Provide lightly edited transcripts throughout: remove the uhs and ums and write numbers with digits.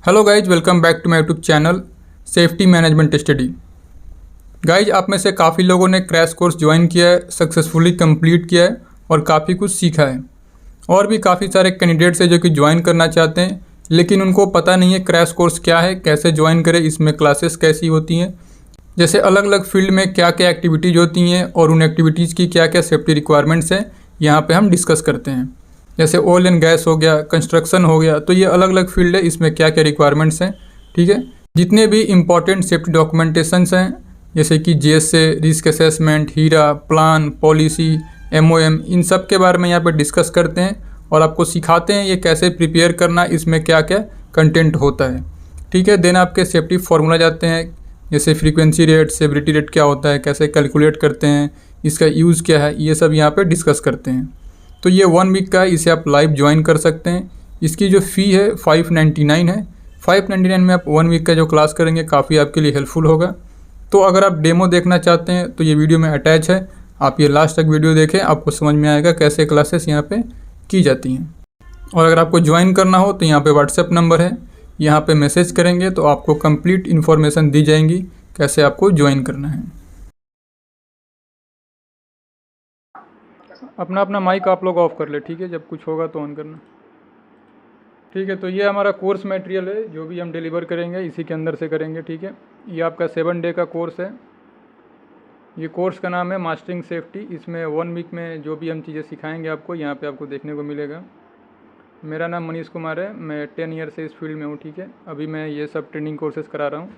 Hello guys, welcome back to my YouTube channel safety management study. Guys, आप में से काफ़ी लोगों ने क्रैश कोर्स ज्वाइन किया है, सक्सेसफुली कंप्लीट किया है और काफ़ी कुछ सीखा है। और भी काफ़ी सारे कैंडिडेट्स हैं जो कि ज्वाइन करना चाहते हैं, लेकिन उनको पता नहीं है क्रैश कोर्स क्या है, कैसे ज्वाइन करें, इसमें क्लासेस कैसी होती हैं, जैसे अलग अलग फील्ड में क्या क्या एक्टिविटीज़ होती हैं और उन एक्टिविटीज़ की क्या क्या सेफ्टी रिक्वायरमेंट्स हैं, यहाँ पे हम डिस्कस करते हैं। जैसे ऑयल एंड गैस हो गया, कंस्ट्रक्शन हो गया, तो ये अलग अलग फील्ड है, इसमें क्या क्या रिक्वायरमेंट्स हैं। ठीक है, जितने भी इंपॉर्टेंट सेफ्टी डॉक्यूमेंटेशंस हैं, जैसे कि जीएसए, रिस्क असेसमेंट, हीरा, प्लान, पॉलिसी, एमओएम, इन सब के बारे में यहाँ पर डिस्कस करते हैं और आपको सिखाते हैं ये कैसे प्रिपेयर करना, इसमें क्या क्या कंटेंट होता है। ठीक है, देन आपके सेफ्टी फार्मूला जाते हैं, जैसे फ्रीक्वेंसी रेट, सेवरिटी रेट क्या होता है, कैसे कैलकुलेट करते हैं, इसका यूज़ क्या है, ये सब यहाँ पे डिस्कस करते हैं। तो ये 1 वीक का है, इसे आप लाइव ज्वाइन कर सकते हैं। इसकी जो फ़ी है 599 है। 599 में आप 1 वीक का जो क्लास करेंगे काफ़ी आपके लिए हेल्पफुल होगा। तो अगर आप डेमो देखना चाहते हैं तो ये वीडियो में अटैच है, आप ये लास्ट तक वीडियो देखें, आपको समझ में आएगा कैसे क्लासेस यहाँ पे की जाती हैं। और अगर आपको ज्वाइन करना हो तो यहाँ पे व्हाट्सएप नंबर है, यहाँ पे मैसेज करेंगे तो आपको कंप्लीट इन्फॉर्मेशन दी जाएंगी कैसे आपको ज्वाइन करना है। अपना अपना माइक आप लोग ऑफ कर ले, ठीक है, जब कुछ होगा तो ऑन करना। ठीक है, तो ये हमारा कोर्स मटेरियल है, जो भी हम डिलीवर करेंगे इसी के अंदर से करेंगे। ठीक है, ये आपका 7 डे का कोर्स है। ये कोर्स का नाम है मास्टरिंग सेफ्टी। इसमें 1 वीक में जो भी हम चीज़ें सिखाएंगे आपको यहाँ पे आपको देखने को मिलेगा। मेरा नाम मनीष कुमार है, मैं 10 ईयर से इस फील्ड में हूँ। ठीक है, अभी मैं ये सब ट्रेनिंग कोर्सेज करा रहा हूँ।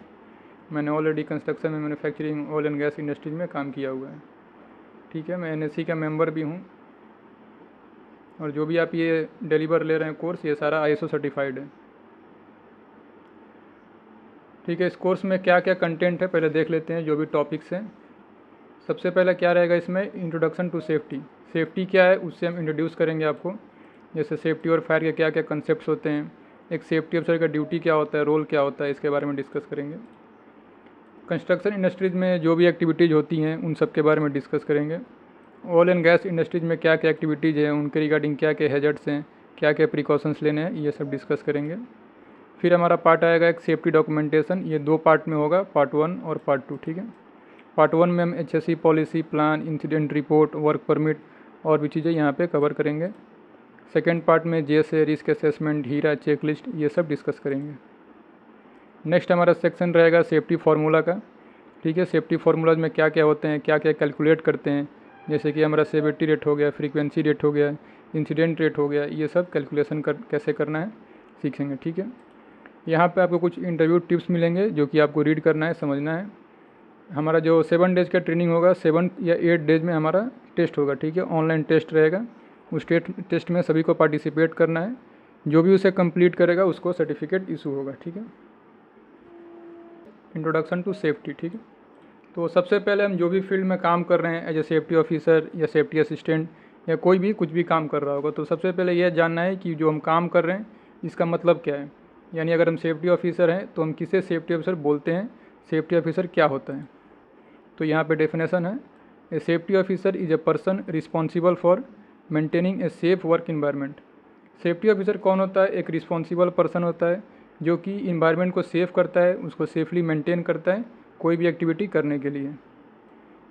मैंने ऑलरेडी कंस्ट्रक्शन में, manufacturing, oil and gas industries में काम किया हुआ है। ठीक है, मैं एनएससी का मेंबर भी हूँ। और जो भी आप ये डिलीवर ले रहे हैं कोर्स, ये सारा आईएसओ सर्टिफाइड है। ठीक है, इस कोर्स में क्या क्या कंटेंट है पहले देख लेते हैं, जो भी टॉपिक्स हैं। सबसे पहले क्या रहेगा इसमें, इंट्रोडक्शन टू सेफ्टी। सेफ्टी क्या है उससे हम इंट्रोड्यूस करेंगे आपको, जैसे सेफ्टी और फायर के क्या क्या कंसेप्ट होते हैं, एक सेफ्टी अफसर का ड्यूटी क्या होता है, रोल क्या होता है, इसके बारे में डिस्कस करेंगे। कंस्ट्रक्शन इंडस्ट्रीज़ में जो भी एक्टिविटीज़ होती हैं उन सब के बारे में डिस्कस करेंगे। ऑयल एंड गैस इंडस्ट्रीज में क्या क्या एक्टिविटीज़ हैं, उनके रिगार्डिंग क्या क्या हैजर्ड्स हैं, क्या क्या प्रिकॉशंस लेने हैं, ये सब डिस्कस करेंगे। फिर हमारा पार्ट आएगा एक सेफ्टी डॉक्यूमेंटेशन। ये 2 पार्ट में होगा, पार्ट 1 और पार्ट 2। ठीक है, पार्ट 1 में हम HSE policy, plan, incident report, work permit और भी चीज़ें यहाँ पे कवर करेंगे। सेकेंड पार्ट में JSA, रिस्क असेसमेंट, हीरा, चेकलिस्ट, ये सब डिस्कस करेंगे। नेक्स्ट हमारा सेक्शन रहेगा सेफ्टी फार्मूला का। ठीक है, सेफ्टी फार्मूलाज में क्या क्या होते हैं, क्या क्या कैलकुलेट करते हैं, जैसे कि हमारा सेवरिटी रेट हो गया, फ्रीक्वेंसी रेट हो गया, इंसिडेंट रेट हो गया, ये सब कैलकुलेशन कैसे करना है सीखेंगे। ठीक है, यहाँ पे आपको कुछ इंटरव्यू टिप्स मिलेंगे जो कि आपको रीड करना है, समझना है। हमारा जो 7 डेज़ का ट्रेनिंग होगा, 7 या 8 डेज़ में हमारा टेस्ट होगा। ठीक है, ऑनलाइन टेस्ट रहेगा। उस टेस्ट में सभी को पार्टिसिपेट करना है, जो भी उसे कंप्लीट करेगा उसको सर्टिफिकेट इशू होगा। ठीक है, इंट्रोडक्शन टू सेफ्टी। ठीक है, तो सबसे पहले हम जो भी फील्ड में काम कर रहे हैं, एज ए सेफ्टी ऑफिसर या सेफ्टी असिस्टेंट या कोई भी कुछ भी काम कर रहा होगा, तो सबसे पहले यह जानना है कि जो हम काम कर रहे हैं इसका मतलब क्या है। यानी अगर हम सेफ्टी ऑफिसर हैं तो हम किसे सेफ्टी ऑफिसर बोलते हैं, सेफ्टी ऑफिसर क्या होता है। तो यहाँ पे डेफिनेशन है, ए safety officer is a person responsible for maintaining a safe work environment. Safety officer कौन होता है, एक रिस्पॉन्सिबल पर्सन होता है जो कि इन्वायरमेंट को सेफ़ करता है, उसको सेफली मेंटेन करता है कोई भी एक्टिविटी करने के लिए।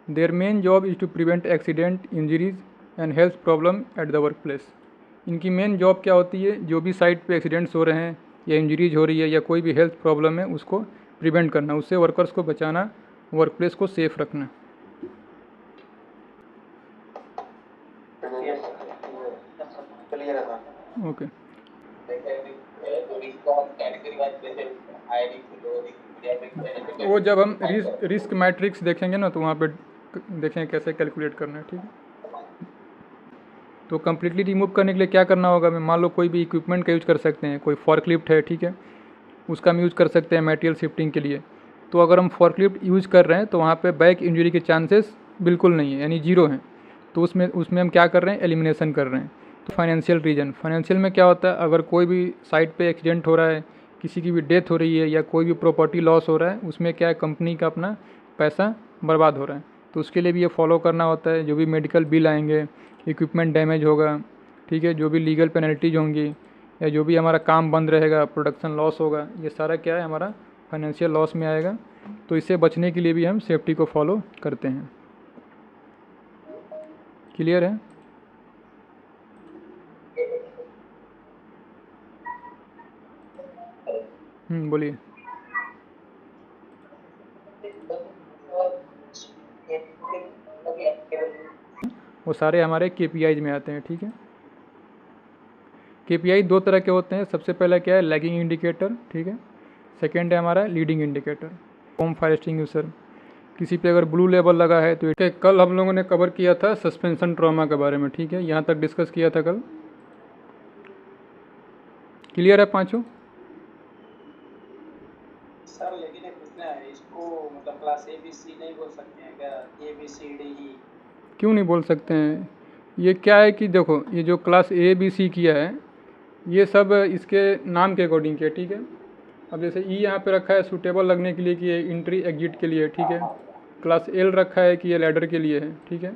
Their main job is to prevent accident, injuries and health problem at the work place. इनकी मेन जॉब क्या होती है, जो भी साइट पे एक्सीडेंट्स हो रहे हैं या इंजरीज हो रही है या कोई भी हेल्थ प्रॉब्लम है उसको प्रिवेंट करना, उससे वर्कर्स को बचाना, वर्क प्लेस को सेफ रखना। ओके, वो जब हम रिस्क मैट्रिक्स देखेंगे ना तो वहाँ पे देखेंगे कैसे कैलकुलेट करना है। ठीक है, तो कम्प्लीटली रिमूव करने के लिए क्या करना होगा, मैं मान लो कोई भी इक्विपमेंट का यूज़ कर सकते हैं, कोई फॉर्कलिफ्ट है, ठीक है, उसका हम यूज़ कर सकते हैं मटेरियल शिफ्टिंग के लिए। तो अगर हम फॉर्कलिफ्ट यूज़ कर रहे हैं तो वहाँ पे बैक इंजरी के चांसेस बिल्कुल नहीं है, यानी जीरो हैं। तो उसमें हम क्या कर रहे हैं, एलिमिनेशन कर रहे हैं। तो फाइनेंशियल रीजन, फाइनेंशियल में क्या होता है, अगर कोई भी साइट पे एक्सीडेंट हो रहा है, किसी की भी डेथ हो रही है या कोई भी प्रॉपर्टी लॉस हो रहा है, उसमें क्या है, कंपनी का अपना पैसा बर्बाद हो रहा है, तो उसके लिए भी ये फॉलो करना होता है। जो भी मेडिकल बिल आएंगे, इक्विपमेंट डैमेज होगा, ठीक है, जो भी लीगल पेनल्टीज होंगी, या जो भी हमारा काम बंद रहेगा, प्रोडक्शन लॉस होगा, ये सारा क्या है हमारा फाइनेंशियल लॉस में आएगा। तो इससे बचने के लिए भी हम सेफ्टी को फॉलो करते हैं। क्लियर है? बोलिए। वो सारे हमारे KPIs में आते हैं, ठीक है। KPI 2 तरह के होते हैं। सबसे पहला क्या है, लैगिंग इंडिकेटर, ठीक है। सेकेंड है हमारा leading indicator. Home fire extinguisher, किसी पे अगर ब्लू लेबल लगा है तो कल हम लोगों ने कवर किया था सस्पेंशन ट्रॉमा के बारे में, ठीक है। यहाँ तक डिस्कस किया था कल। क्लियर है पांचों? सर लेकिन एक पूछना है, इसको मतलब क्लास ABC नहीं बोल सकते हैं क्या? ABCDE क्यों नहीं बोल सकते हैं? ये क्या है कि देखो, ये जो क्लास ABC किया है ये सब इसके नाम के अकॉर्डिंग किया, ठीक है। अब जैसे E यहाँ पे रखा है सूटेबल लगने के लिए कि ये इंट्री एग्जिट के लिए है, ठीक है। क्लास L रखा है कि ये लैडर के लिए है, ठीक है।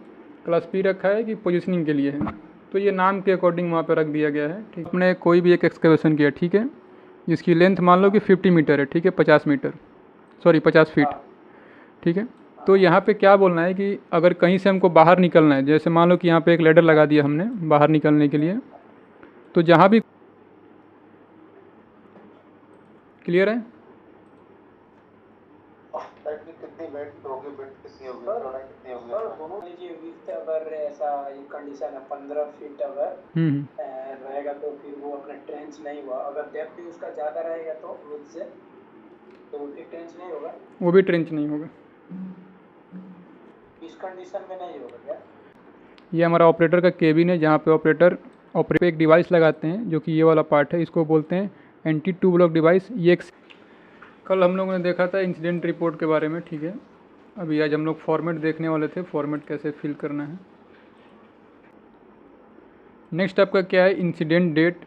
क्लास P रखा है कि पोजीशनिंग के लिए है। तो ये नाम के अकॉर्डिंग वहाँ पे रख दिया गया है, ठीक। आपने कोई भी एक एक्सकवेशन किया, ठीक है, जिसकी लेंथ मान लो कि 50 मीटर है, ठीक है, 50 मीटर, सॉरी 50 फीट, ठीक है। तो यहाँ पे क्या बोलना है कि अगर कहीं से हमको बाहर निकलना है, जैसे मान लो कि यहाँ पे एक लैडर लगा दिया हमने बाहर निकलने के लिए, तो जहाँ भी, क्लियर है? कितनी वेट होगी, वेट कितनी होगी, चौड़ाई कितनी होगी? सर दोनों लीजिए, विड्थ अगर ऐसा ये कंडीशन है 15 फीट अगर रहेगा तो फिर वो अपना ट्रेंच नहीं हुआ। अगर डेप्थ भी उसका ज़्यादा रहेगा तो विड्थ से तो वो भी ट्रेंच नहीं होगा। वो भी ट्रेंच नहीं होगा, इस कंडीशन में नहीं होगा क्या? ये हमारा ऑपरेटर का केबिन है, जहाँ पे ऑपरेटर एक डिवाइस लगाते हैं जो कि ये वाला पार्ट है, इसको बोलते हैं एंटी टू ब्लॉक डिवाइस। ये कल हम लोगों ने देखा था इंसिडेंट रिपोर्ट के बारे में, ठीक है। अभी आज हम लोग फॉर्मेट देखने वाले थे, फॉर्मेट कैसे फिल करना है। नेक्स्ट आपका क्या है, इंसिडेंट डेट,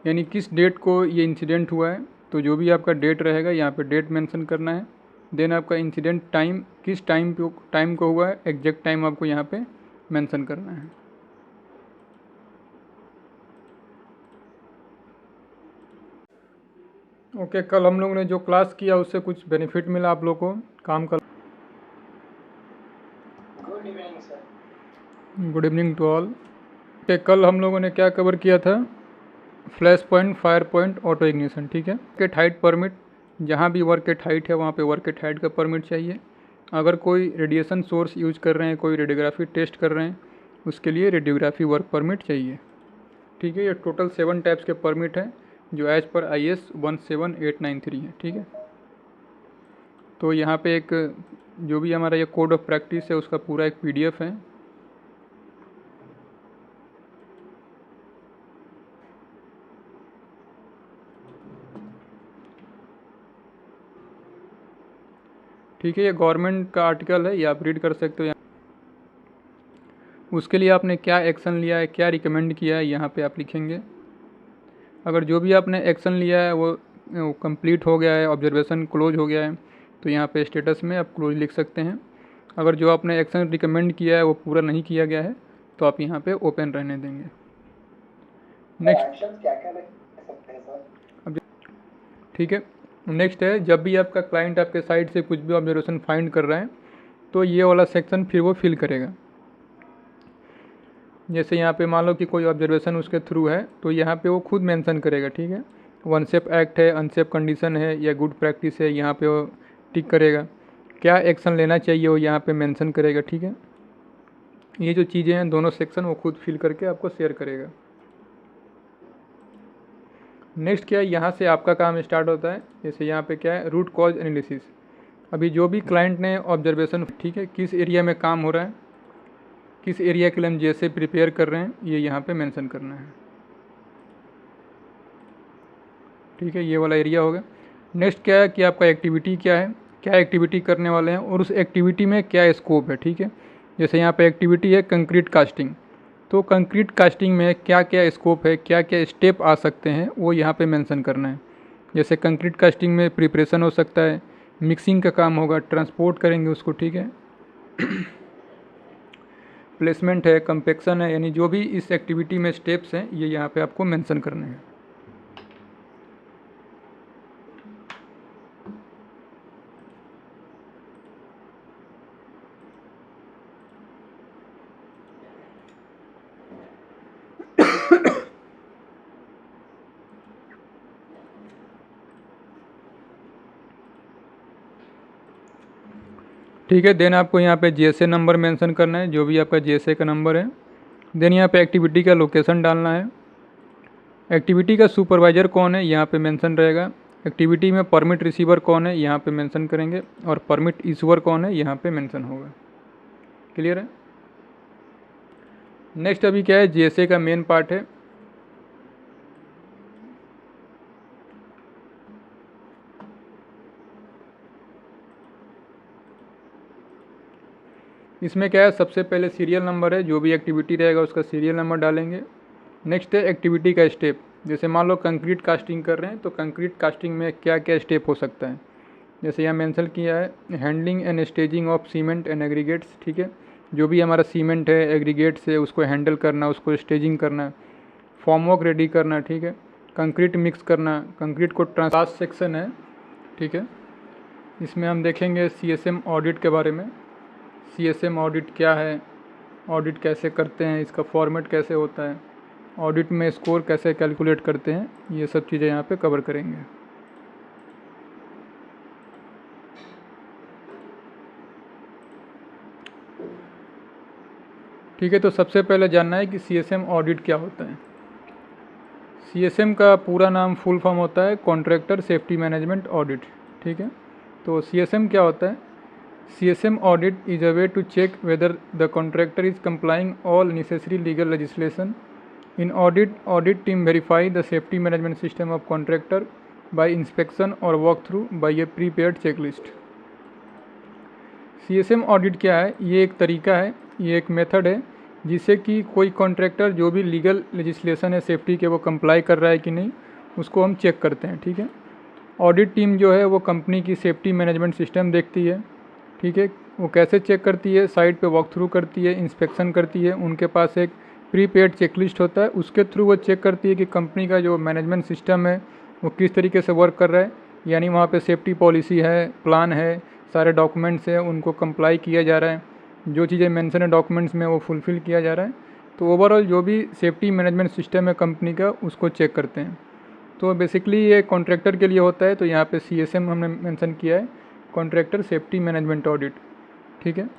यानी किस डेट को ये इंसिडेंट हुआ है। तो जो भी आपका डेट रहेगा यहाँ पे डेट मेंशन करना है। देन आपका इंसिडेंट टाइम, किस टाइम को हुआ है, एग्जैक्ट टाइम आपको यहाँ पे मेंशन करना है। ओके, कल हम लोगों ने जो क्लास किया उससे कुछ बेनिफिट मिला आप लोग को काम कर? Good evening sir. Good evening to all. कल हम लोगों ने क्या कवर किया था, flash point, fire point, auto ignition, ठीक है। वर्क हाइट परमिट, जहाँ भी वर्क हाइट है वहाँ पे वर्क हाइट का परमिट चाहिए। अगर कोई रेडिएशन सोर्स यूज कर रहे हैं, कोई रेडियोग्राफी टेस्ट कर रहे हैं, उसके लिए रेडियोग्राफी वर्क परमिट चाहिए, ठीक है। ये टोटल 7 टाइप्स के परमिट हैं जो एज पर IS 17893 है, ठीक है। तो यहाँ पे एक जो भी हमारा ये कोड ऑफ प्रैक्टिस है उसका पूरा एक PDF है। ठीक है, ये गवर्नमेंट का आर्टिकल है, ये आप रीड कर सकते हो। उसके लिए आपने क्या एक्शन लिया है, क्या रिकमेंड किया है, यहाँ पे आप लिखेंगे। अगर जो भी आपने एक्शन लिया है वो कंप्लीट हो गया है, ऑब्जर्वेशन क्लोज हो गया है, तो यहाँ पे स्टेटस में आप क्लोज लिख सकते हैं। अगर जो आपने एक्शन रिकमेंड किया है वो पूरा नहीं किया गया है तो आप यहाँ पे ओपन रहने देंगे। नेक्स्ट क्या लिख सकते हैं सर? अब ठीक है, नेक्स्ट है, जब भी आपका क्लाइंट आपके साइड से कुछ भी ऑब्जर्वेशन फाइंड कर रहा है तो ये वाला सेक्शन फिर वो फिल करेगा। जैसे यहाँ पे मान लो कि कोई ऑब्जर्वेशन उसके थ्रू है तो यहाँ पे वो खुद मेंशन करेगा, ठीक है। अनसेफ एक्ट है, अनसेफ कंडीशन है या गुड प्रैक्टिस है, यहाँ पे वो टिक करेगा। क्या एक्शन लेना चाहिए वो यहाँ पे मेंशन करेगा, ठीक है। ये जो चीज़ें हैं दोनों सेक्शन वो खुद फिल करके आपको शेयर करेगा। नेक्स्ट क्या है, यहाँ से आपका काम स्टार्ट होता है। जैसे यहाँ पे क्या है, रूट कॉज एनालिसिस। अभी जो भी क्लाइंट ने ऑब्जर्वेशन, ठीक है, किस एरिया में काम हो रहा है, किस एरिया के लिए हम जैसे प्रिपेयर कर रहे हैं, ये यहाँ पे मेंशन करना है, ठीक है। ये वाला एरिया होगा। नेक्स्ट क्या है कि आपका एक्टिविटी क्या है, क्या एक्टिविटी करने वाले हैं और उस एक्टिविटी में क्या स्कोप है, ठीक है। जैसे यहाँ पे एक्टिविटी है कंक्रीट कास्टिंग, तो कंक्रीट कास्टिंग में क्या क्या स्कोप है, क्या क्या स्टेप आ सकते हैं, वो यहाँ पे मेंशन करना है। जैसे कंक्रीट कास्टिंग में प्रिपरेशन हो सकता है, मिक्सिंग का काम होगा, ट्रांसपोर्ट करेंगे उसको, ठीक है, प्लेसमेंट है, कंपेक्शन है, यानी जो भी इस एक्टिविटी में स्टेप्स हैं ये यहाँ पे आपको मेंशन करने हैं। ठीक है। देन आपको यहाँ पे जीएसए नंबर मेंशन करना है, जो भी आपका जीएसए का नंबर है। देन यहाँ पे एक्टिविटी का लोकेशन डालना है। एक्टिविटी का सुपरवाइज़र कौन है यहाँ पे मेंशन रहेगा। एक्टिविटी में परमिट रिसीवर कौन है यहाँ पे मेंशन करेंगे, और परमिट इशूअर कौन है यहाँ पे मेंशन होगा। क्लियर है। नेक्स्ट अभी क्या है, जीएसए का मेन पार्ट है। इसमें क्या है, सबसे पहले सीरियल नंबर है, जो भी एक्टिविटी रहेगा उसका सीरियल नंबर डालेंगे। नेक्स्ट है एक्टिविटी का स्टेप। जैसे मान लो कंक्रीट कास्टिंग कर रहे हैं, तो कंक्रीट कास्टिंग में क्या क्या स्टेप हो सकता है। जैसे यहाँ मेंशन किया है handling and staging of cement and aggregates. ठीक है, जो भी हमारा सीमेंट है एग्रीगेट्स है उसको हैंडल करना, उसको स्टेजिंग करना, फॉर्मवर्क रेडी करना। ठीक है, कंक्रीट मिक्स करना, कंक्रीट को लास्ट सेक्शन है। ठीक है, इसमें हम देखेंगे सीएसएम ऑडिट के बारे में। सीएसएम ऑडिट क्या है, ऑडिट कैसे करते हैं, इसका फॉर्मेट कैसे होता है, ऑडिट में स्कोर कैसे कैलकुलेट करते हैं, ये सब चीज़ें यहाँ पे कवर करेंगे। ठीक है, तो सबसे पहले जानना है कि सीएसएम ऑडिट क्या होता है। सीएसएम का पूरा नाम फुल फॉर्म होता है कॉन्ट्रैक्टर सेफ्टी मैनेजमेंट ऑडिट। ठीक है, तो सीएसएम क्या होता है। CSM audit is a way to check whether the contractor is complying all necessary legal legislation. In audit team verify the safety management system of contractor by inspection or walkthrough by a prepared checklist. CSM audit क्या है, ये एक तरीका है, ये एक method है जिससे कि कोई कॉन्ट्रैक्टर जो भी लीगल लेजिस्लेशन है सेफ्टी के वो कंप्लाई कर रहा है कि नहीं, उसको हम चेक करते हैं। ठीक है, ऑडिट टीम जो है वो कंपनी की सेफ्टी मैनेजमेंट सिस्टम देखती है। ठीक है, वो कैसे चेक करती है, साइट पे वॉक थ्रू करती है, इंस्पेक्शन करती है, उनके पास एक प्रीपेड चेकलिस्ट होता है, उसके थ्रू वो चेक करती है कि कंपनी का जो मैनेजमेंट सिस्टम है वो किस तरीके से वर्क कर रहा है, यानी वहाँ पे सेफ्टी पॉलिसी है, प्लान है, सारे डॉक्यूमेंट्स हैं, उनको कंप्लाई किया जा रहा है, जो चीज़ें मेंशन है डॉक्यूमेंट्स में वो फुलफ़िल किया जा रहा है। तो ओवरऑल जो भी सेफ्टी मैनेजमेंट सिस्टम है कंपनी का उसको चेक करते हैं। तो बेसिकली ये कॉन्ट्रैक्टर के लिए होता है, तो यहाँ पे CSM हमने मेंशन किया है, कॉन्ट्रैक्टर सेफ्टी मैनेजमेंट ऑडिट। ठीक है,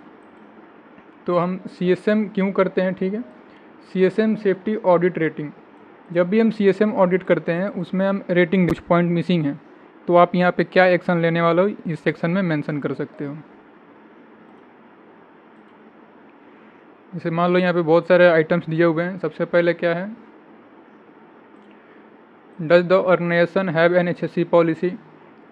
तो हम CSM क्यों करते हैं। ठीक है, CSM सेफ्टी ऑडिट रेटिंग। जब भी हम CSM ऑडिट करते हैं उसमें हम रेटिंग कुछ पॉइंट मिसिंग हैं, तो आप यहाँ पे क्या एक्शन लेने वाले हो इस सेक्शन में मेंशन कर सकते हो। जैसे मान लो यहाँ पे बहुत सारे आइटम्स दिए हुए हैं। सबसे पहले क्या है, does the organisation have an HSE policy,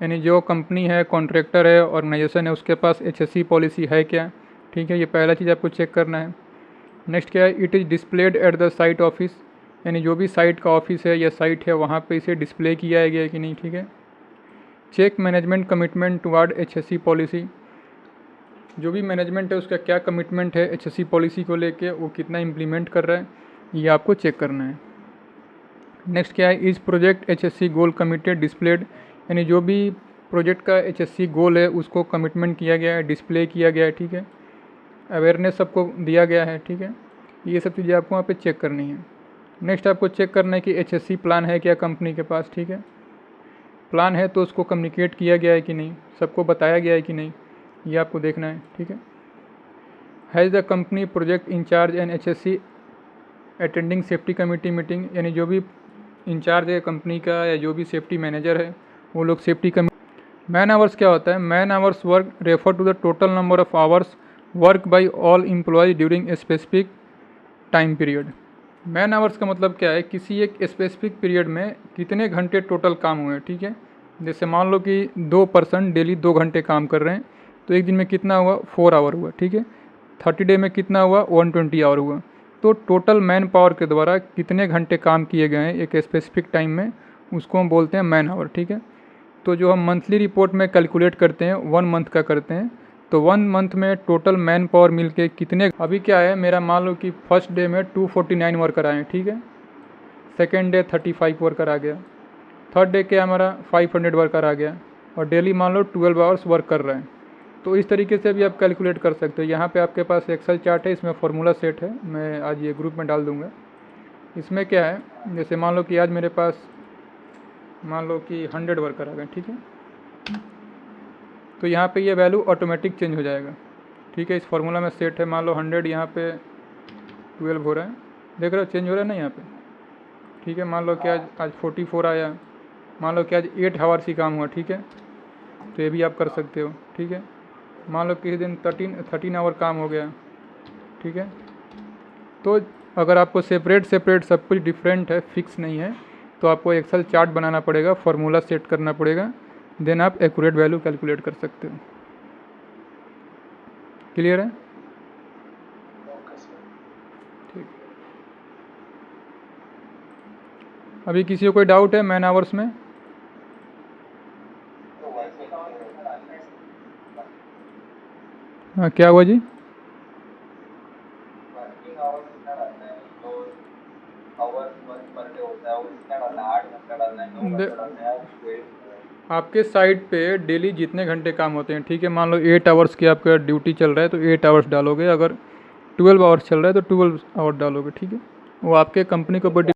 यानी जो कंपनी है, कॉन्ट्रैक्टर है, ऑर्गेनाइजेशन है, उसके पास HSE पॉलिसी है क्या। ठीक है, ये पहला चीज़ आपको चेक करना है। नेक्स्ट क्या है, it is displayed at the site office, यानी जो भी साइट का ऑफिस है या साइट है वहाँ पे इसे डिस्प्ले किया गया है कि नहीं। ठीक है, check management commitment toward HSE policy, जो भी मैनेजमेंट है उसका क्या कमिटमेंट है HSE पॉलिसी को लेके, वो कितना इम्प्लीमेंट कर रहा है, ये आपको चेक करना है। नेक्स्ट क्या है, इस प्रोजेक्ट HSE गोल कमिटेड डिस्प्लेड, यानी जो भी प्रोजेक्ट का HSE गोल है उसको कमिटमेंट किया गया है, डिस्प्ले किया गया है। ठीक है, अवेयरनेस सबको दिया गया है। ठीक है, ये सब चीज़ें आपको वहाँ पे चेक करनी है। नेक्स्ट आपको चेक करना है कि HSE प्लान है क्या कंपनी के पास। ठीक है, प्लान है तो उसको कम्युनिकेट किया गया है कि नहीं, सबको बताया गया है कि नहीं, ये आपको देखना है। ठीक है, has the company project in charge and HSE attending safety committee meeting, यानी जो भी इंचार्ज है कंपनी का या जो भी सेफ्टी मैनेजर है वो लोग सेफ्टी कमेटी। मैन आवर्स क्या होता है, man hours work refer to the total number of hours work by all employees during a specific time period. Man hours का मतलब क्या है, किसी एक स्पेसिफिक पीरियड में कितने घंटे टोटल काम हुए। ठीक है, जैसे मान लो कि 2 पर्सन डेली 2 घंटे काम कर रहे हैं, तो एक दिन में कितना हुआ, 4 आवर हुआ। ठीक है, 30 डे में कितना हुआ, 120 आवर हुआ। तो टोटल मैन पावर के द्वारा कितने घंटे काम किए गए हैं एक स्पेसिफिक टाइम में, उसको हम बोलते हैं मैन आवर। ठीक है, तो जो हम मंथली रिपोर्ट में कैलकुलेट करते हैं 1 मंथ का करते हैं, तो 1 मंथ में टोटल मैन पावर मिल के कितने, अभी क्या है मेरा मान लो कि फर्स्ट डे में 249 वर्कर आए। ठीक है, सेकेंड डे 35 वर्कर आ गया, थर्ड डे क्या हमारा 500 वर्कर आ गया, और डेली मान लो 12 आवर्स वर्क कर रहे हैं। तो इस तरीके से भी आप कैलकुलेट कर सकते हो। यहाँ पे आपके पास एक्सेल चार्ट है, इसमें फार्मूला सेट है, मैं आज ये ग्रुप में डाल दूँगा। इसमें क्या है, जैसे मान लो कि आज मेरे पास मान लो कि 100 वर्कर आ गए। ठीक है, तो यहाँ पे ये वैल्यू ऑटोमेटिक चेंज हो जाएगा। ठीक है। इस फार्मूला में सेट है, मान लो 100, यहाँ पे 12 हो रहा है, देख रहे हो चेंज हो रहा है ना यहाँ पे, ठीक है। मान लो कि आज 44 आया, मान लो कि आज 8 आवर्स ही काम हुआ, ठीक है, तो ये भी आप कर सकते हो, ठीक है। मान लो किसी दिन 13 आवर काम हो गया, ठीक है। तो अगर आपको सेपरेट सब कुछ डिफरेंट है, फिक्स नहीं है, तो आपको एक्सेल चार्ट बनाना पड़ेगा, फार्मूला सेट करना पड़ेगा, देन आप एक्यूरेट वैल्यू कैलकुलेट कर सकते हो। क्लियर है? ठीक। अभी किसी को कोई डाउट है मैन आवर्स में? हाँ, क्या हुआ जी? आपके साइट पे डेली जितने घंटे काम होते हैं, ठीक है, मान लो 8 आवर्स की आपका ड्यूटी चल रहा है तो 8 आवर्स डालोगे, अगर 12 आवर्स चल रहा है तो 12 आवर डालोगे, ठीक है। वो आपके कंपनी के ऊपर